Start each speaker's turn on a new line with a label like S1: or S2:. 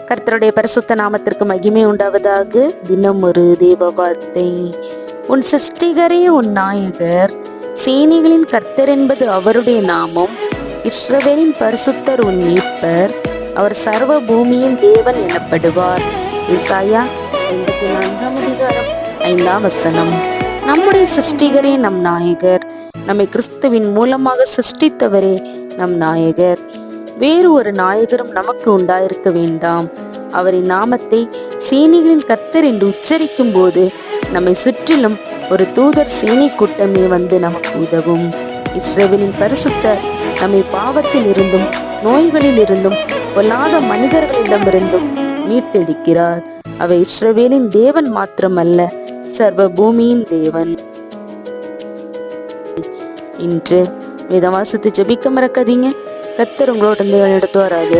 S1: கர்த்தருடைய பரிசுத்த நாமத்திற்கு மகிமை உண்டாவதாக. தினம் ஒரு தேவ வார்த்தை. உன் சிருஷ்டிகரே உன் நாயகர், சேனைகளின் கர்த்தர் என்பது அவருடைய நாமம். இஸ்ரவேலின் பரிசுத்தர் உன் மீட்பர், அவர் சர்வ பூமியின் தேவன் எனப்படுவார். ஏசாயா 54 அதிகாரம் 5ஆம் வசனம். நம்முடைய சிருஷ்டிகரே நம் நாயகர். நம்மை கிறிஸ்துவின் மூலமாக சிருஷ்டித்தவரே நம் நாயகர். வேறு ஒரு நாயகரும் நமக்கு உண்டாயிருக்க வேண்டாம். அவரின் நாமத்தை சேனைகளின் கர்த்தர் என்று உச்சரிக்கும் போது நம்மை சுற்றிலும் ஒரு தூதர் சேனை கூட்டமே வந்து நமக்கு உதவும். இஸ்ரவேலின் பரிசுத்தர் நம்மை பாவத்தில் இருந்தும் நோய்களில் இருந்தும் பொல்லாத மனிதர்களிடமிருந்தும் மீட்டெடுக்கிறார். அவர் இஸ்ரவேலின் தேவன் மாத்திரமல்ல, சர்வ பூமியின் தேவன். இன்று வேதவாசத்தை ஜெபிக்க மறக்காதீங்க. கர்த்தர் உங்களோட நடத்துவாராக.